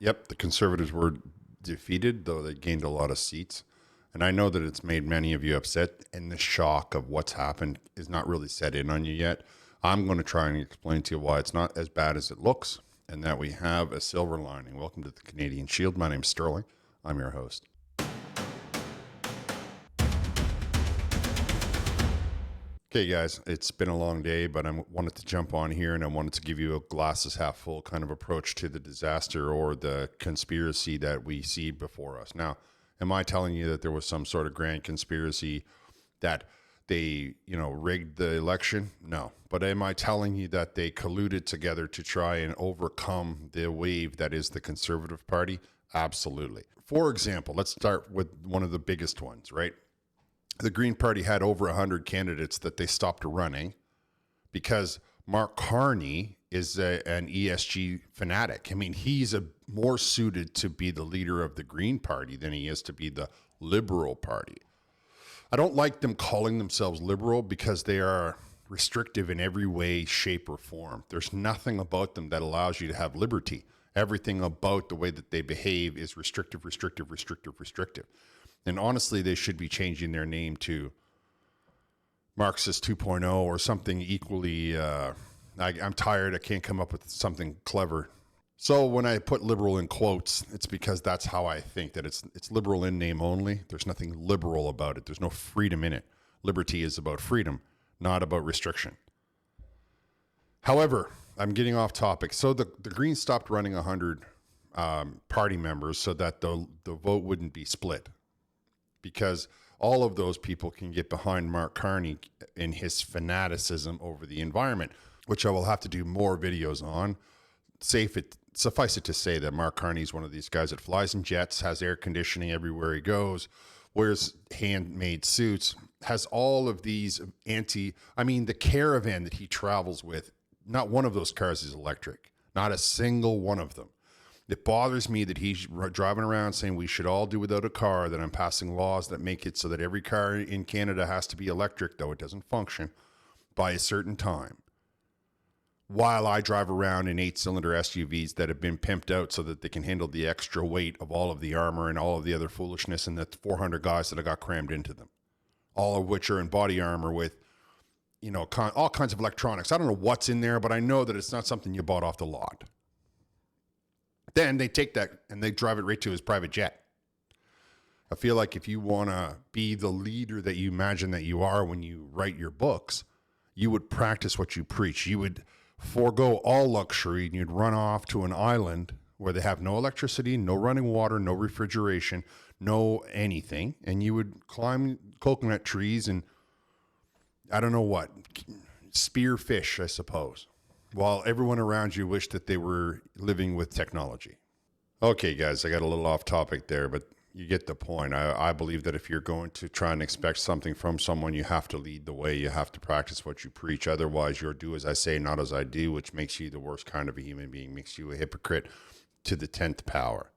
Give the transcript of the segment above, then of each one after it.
Yep, the Conservatives were defeated, though they gained a lot of seats. And I know that it's made many of you upset, and the shock of what's happened is not really set in on you yet. I'm going to try and explain to you why it's not as bad as it looks, and that we have a silver lining. Welcome to the Canadian Shield. My name's Sterling. I'm your host. Okay, guys, it's been a long day, but I wanted to jump on here and I wanted to give you a glasses half full kind of approach to the disaster or the conspiracy that we see before us. Now, am I telling you that there was some sort of grand conspiracy that they, rigged the election? No. But am I telling you that they colluded together to try and overcome the wave that is the Conservative Party? Absolutely. For example, let's start with one of the biggest ones, right? The Green Party had over 100 candidates that they stopped running because Mark Carney is an ESG fanatic. I mean, he's more suited to be the leader of the Green Party than he is to be the Liberal Party. I don't like them calling themselves liberal because they are restrictive in every way, shape, or form. There's nothing about them that allows you to have liberty. Everything about the way that they behave is restrictive, restrictive, restrictive, restrictive. And honestly, they should be changing their name to Marxist 2.0 or something equally. I'm tired. I can't come up with something clever. So when I put liberal in quotes, it's because that's how I think that it's liberal in name only. There's nothing liberal about it. There's no freedom in it. Liberty is about freedom, not about restriction. However, I'm getting off topic. So the Greens stopped running 100 party members so that the vote wouldn't be split, because all of those people can get behind Mark Carney in his fanaticism over the environment, which I will have to do more videos on. Suffice it to say that Mark Carney is one of these guys that flies in jets, has air conditioning everywhere he goes, wears handmade suits, has all of these the caravan that he travels with, not one of those cars is electric, not a single one of them. It bothers me that he's driving around saying we should all do without a car, that I'm passing laws that make it so that every car in Canada has to be electric, though it doesn't function, by a certain time. While I drive around in 8-cylinder SUVs that have been pimped out so that they can handle the extra weight of all of the armor and all of the other foolishness and the 400 guys that I got crammed into them, all of which are in body armor with, all kinds of electronics. I don't know what's in there, but I know that it's not something you bought off the lot. Then they take that and they drive it right to his private jet. I feel like if you want to be the leader that you imagine that you are when you write your books, you would practice what you preach. You would forego all luxury and you'd run off to an island where they have no electricity, no running water, no refrigeration, no anything. And you would climb coconut trees and I don't know what, spear fish, I suppose, while everyone around you wished that they were living with technology. Okay, guys, I got a little off topic there, but you get the point. I believe that if you're going to try and expect something from someone, you have to lead the way. You have to practice what you preach. Otherwise, you'll do as I say, not as I do, which makes you the worst kind of a human being, makes you a hypocrite to the 10th power.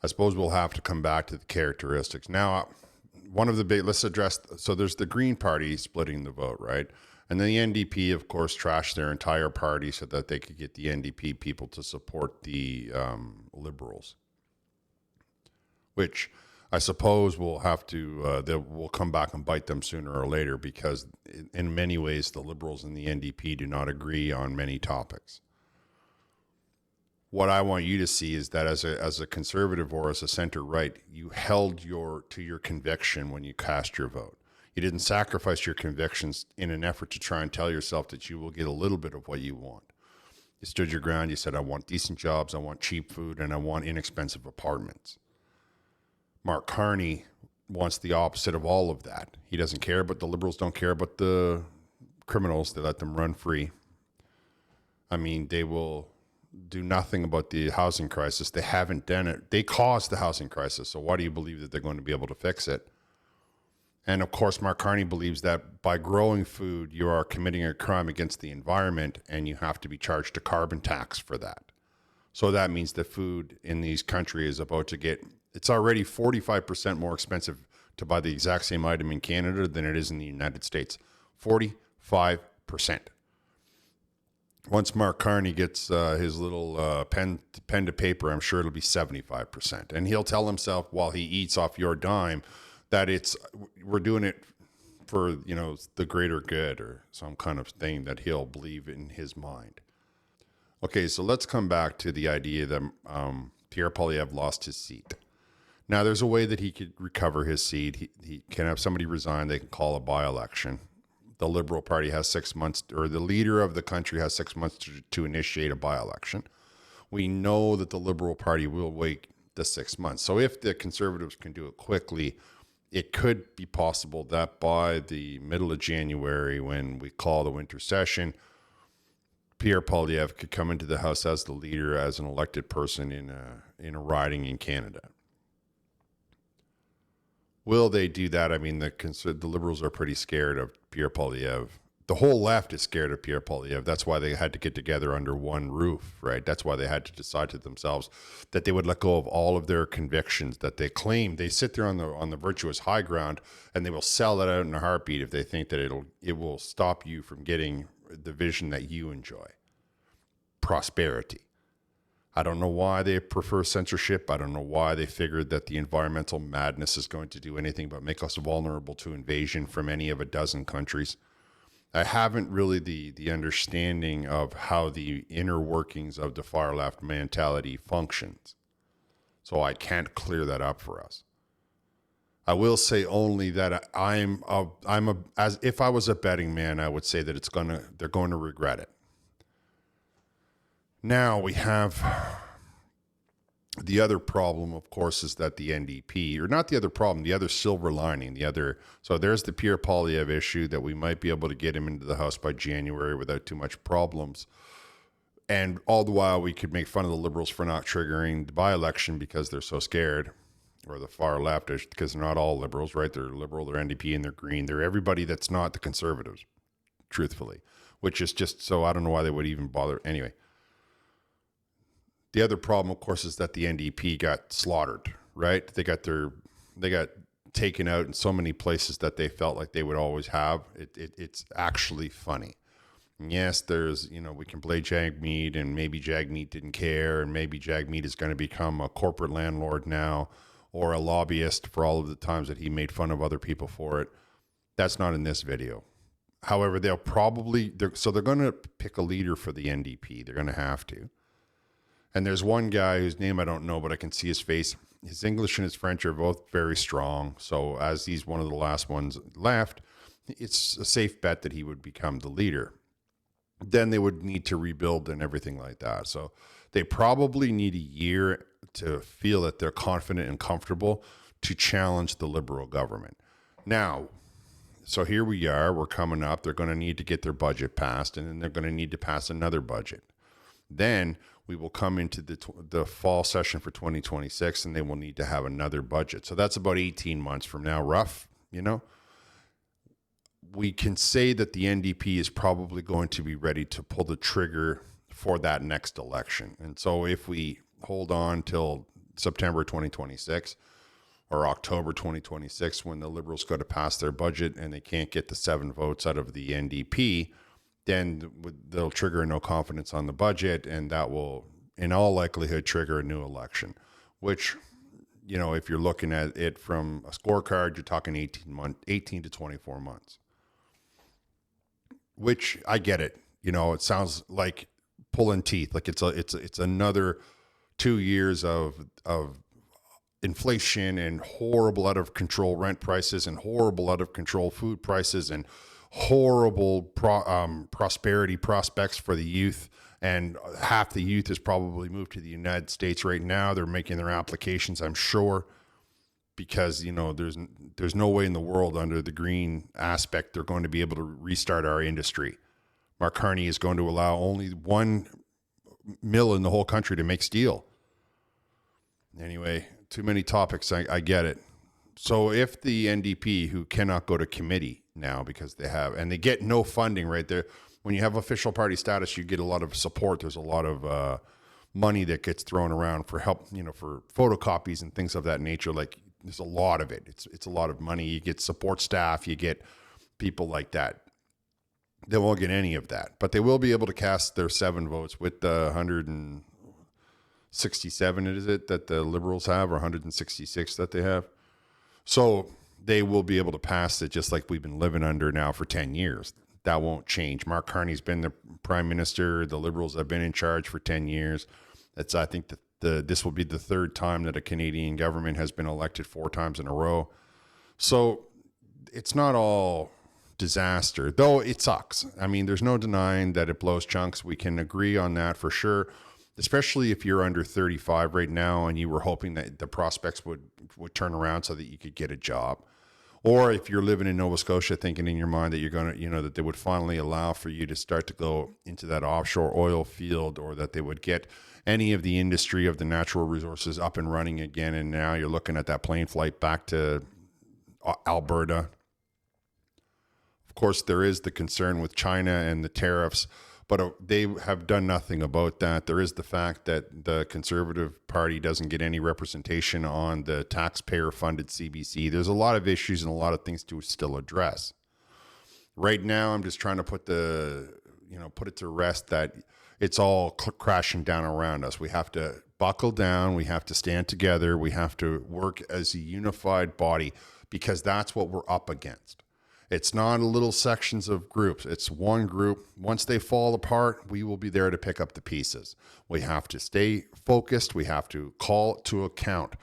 I suppose we'll have to come back to the characteristics. Now, let's address, so there's the Green Party splitting the vote, right? And then the NDP, of course, trashed their entire party so that they could get the NDP people to support the Liberals, which I suppose will have to, will come back and bite them sooner or later, because in many ways, the Liberals and the NDP do not agree on many topics. What I want you to see is that as a conservative or as a center right, you held to your conviction when you cast your vote. You didn't sacrifice your convictions in an effort to try and tell yourself that you will get a little bit of what you want. You stood your ground. You said, I want decent jobs, I want cheap food, and I want inexpensive apartments. Mark Carney wants the opposite of all of that. He doesn't care, but the Liberals don't care about the criminals. They let them run free. I mean, they will do nothing about the housing crisis. They haven't done it. They caused the housing crisis. So why do you believe that they're going to be able to fix it? And of course, Mark Carney believes that by growing food, you are committing a crime against the environment and you have to be charged a carbon tax for that. So that means that food in these countries is about to it's already 45% more expensive to buy the exact same item in Canada than it is in the United States. 45%. Once Mark Carney gets his little pen to paper, I'm sure it'll be 75%. And he'll tell himself while he eats off your dime that we're doing it for, the greater good or some kind of thing that he'll believe in his mind. Okay, so let's come back to the idea that Pierre Poilievre lost his seat. Now, there's a way that he could recover his seat. He can have somebody resign. They can call a by-election. The Liberal Party has 6 months, or the leader of the country has 6 months to initiate a by-election. We know that the Liberal Party will wait the 6 months. So if the Conservatives can do it quickly, it could be possible that by the middle of January, when we call the winter session, Pierre Poilievre could come into the House as the leader, as an elected person in a riding in Canada. Will they do that? I mean, the Liberals are pretty scared of Pierre Poilievre. The whole left is scared of Pierre Poilievre. That's why they had to get together under one roof, right? That's why they had to decide to themselves that they would let go of all of their convictions that they claim. They sit there on the virtuous high ground, and they will sell that out in a heartbeat if they think that it will stop you from getting the vision that you enjoy. Prosperity. I don't know why they prefer censorship. I don't know why they figured that the environmental madness is going to do anything but make us vulnerable to invasion from any of a dozen countries. I haven't really the understanding of how the inner workings of the far left mentality functions. So I can't clear that up for us. I will say only that as if I was a betting man, I would say that they're going to regret it. Now we have the other problem, of course, is that the NDP, or not the other problem, the other silver lining, so there's the Pierre Poilievre issue that we might be able to get him into the House by January without too much problems. And all the while we could make fun of the Liberals for not triggering the by-election because they're so scared, or the far left, because they're not all Liberals, right? They're Liberal, they're NDP, and they're Green. They're everybody that's not the Conservatives, truthfully, which is just, so I don't know why they would even bother. Anyway. The other problem, of course, is that the NDP got slaughtered, right? They got taken out in so many places that they felt like they would always have. It's actually funny. And yes, there's, we can play Jagmeet, and maybe Jagmeet didn't care, and maybe Jagmeet is going to become a corporate landlord now, or a lobbyist for all of the times that he made fun of other people for it. That's not in this video. However, they're going to pick a leader for the NDP. They're going to have to. And there's one guy whose name I don't know, but I can see his face. His English and his French are both very strong. So as he's one of the last ones left, it's a safe bet that he would become the leader. Then they would need to rebuild and everything like that. So they probably need a year to feel that they're confident and comfortable to challenge the Liberal government. Now, so here we are. We're coming up. They're going to need to get their budget passed, and then they're going to need to pass another budget. Then we will come into the fall session for 2026, and they will need to have another budget. So that's about 18 months from now, rough, We can say that the NDP is probably going to be ready to pull the trigger for that next election. And so if we hold on till September 2026 or October 2026, when the Liberals go to pass their budget and they can't get the 7 votes out of the NDP, then they'll trigger no confidence on the budget, and that will, in all likelihood, trigger a new election, which, if you're looking at it from a scorecard, you're talking 18 to 24 months, which I get it. It sounds like pulling teeth. Like it's another 2 years of inflation and horrible out of control rent prices and horrible out of control food prices and horrible prosperity prospects for the youth. And half the youth has probably moved to the United States right now. They're making their applications, I'm sure, because, there's no way in the world under the Green aspect they're going to be able to restart our industry. Mark Carney is going to allow only one mill in the whole country to make steel. Anyway, too many topics. I get it. So if the NDP, who cannot go to committee now because they get no funding right there. When you have official party status, you get a lot of support. There's a lot of money that gets thrown around for help, for photocopies and things of that nature. Like there's a lot of it. It's a lot of money. You get support staff, you get people like that. They won't get any of that, but they will be able to cast their 7 votes with the 167, is it, that the Liberals have, or 166 that they have. So they will be able to pass it just like we've been living under now for 10 years. That won't change. Mark Carney's been the prime minister. The Liberals have been in charge for 10 years. That's, I think, this will be the 3rd time that a Canadian government has been elected 4 times in a row. So it's not all disaster, though it sucks. I mean, there's no denying that it blows chunks. We can agree on that for sure, especially if you're under 35 right now and you were hoping that the prospects would turn around so that you could get a job. Or if you're living in Nova Scotia thinking in your mind that you're going to, that they would finally allow for you to start to go into that offshore oil field, or that they would get any of the industry of the natural resources up and running again. And now you're looking at that plane flight back to Alberta. Of course, there is the concern with China and the tariffs, but they have done nothing about that. There is the fact that the Conservative Party doesn't get any representation on the taxpayer-funded CBC. There's a lot of issues and a lot of things to still address. Right now, I'm just trying to put it to rest that it's all crashing down around us. We have to buckle down. We have to stand together. We have to work as a unified body, because that's what we're up against. It's not little sections of groups. It's one group. Once they fall apart, we will be there to pick up the pieces. We have to stay focused. We have to call to account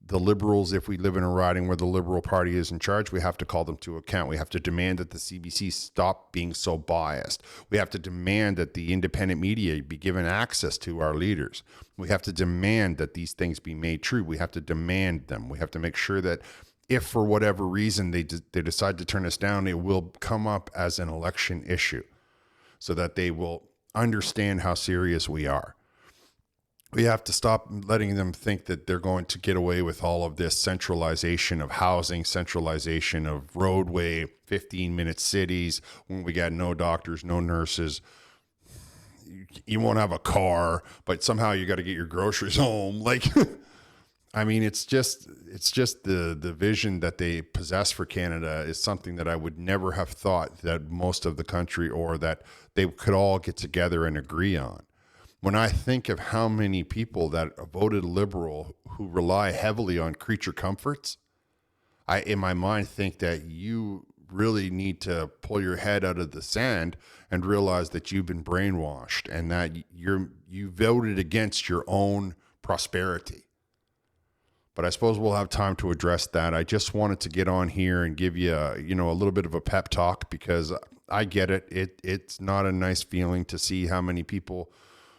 the Liberals. If we live in a riding where the Liberal Party is in charge, we have to call them to account. We have to demand that the CBC stop being so biased. We have to demand that the independent media be given access to our leaders. We have to demand that these things be made true. We have to demand them. We have to make sure that if for whatever reason they decide to turn us down, it will come up as an election issue so that they will understand how serious we are. We have to stop letting them think that they're going to get away with all of this centralization of housing, centralization of roadway, 15-minute cities, when we got no doctors, no nurses. You won't have a car, but somehow you got to get your groceries home. I mean, it's just the vision that they possess for Canada is something that I would never have thought that most of the country, or that they could all get together and agree on. When I think of how many people that voted Liberal who rely heavily on creature comforts, I, in my mind, think that you really need to pull your head out of the sand and realize that you've been brainwashed and that you voted against your own prosperity. But I suppose we'll have time to address that. I just wanted to get on here and give you a little bit of a pep talk, because I get it. It's not a nice feeling to see how many people,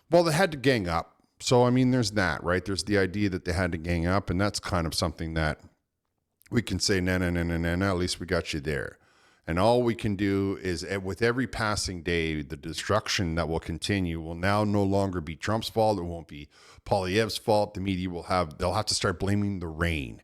well, they had to gang up. So, I mean, there's that, right? There's the idea that they had to gang up, and that's kind of something that we can say, no, at least we got you there. And all we can do is, with every passing day, the destruction that will continue will now no longer be Trump's fault. It won't be Poilievre's fault. The media they'll have to start blaming the rain,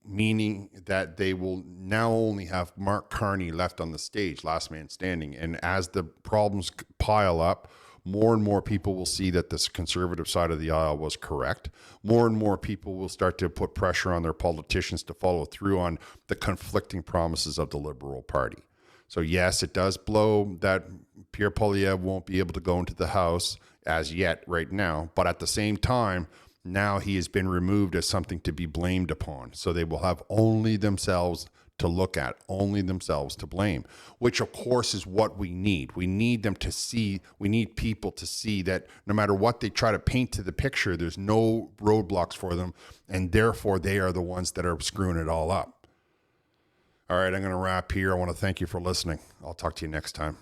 meaning that they will now only have Mark Carney left on the stage, last man standing. And as the problems pile up, more and more people will see that this conservative side of the aisle was correct. More and more people will start to put pressure on their politicians to follow through on the conflicting promises of the Liberal Party. So yes, it does blow that Pierre Poilievre won't be able to go into the House as yet right now. But at the same time, now he has been removed as something to be blamed upon. So they will have only themselves to look at, only themselves to blame, which of course is what we need. We need them to see, we need people to see that no matter what they try to paint to the picture, there's no roadblocks for them, and therefore they are the ones that are screwing it all up. All right, I'm going to wrap here. I want to thank you for listening. I'll talk to you next time.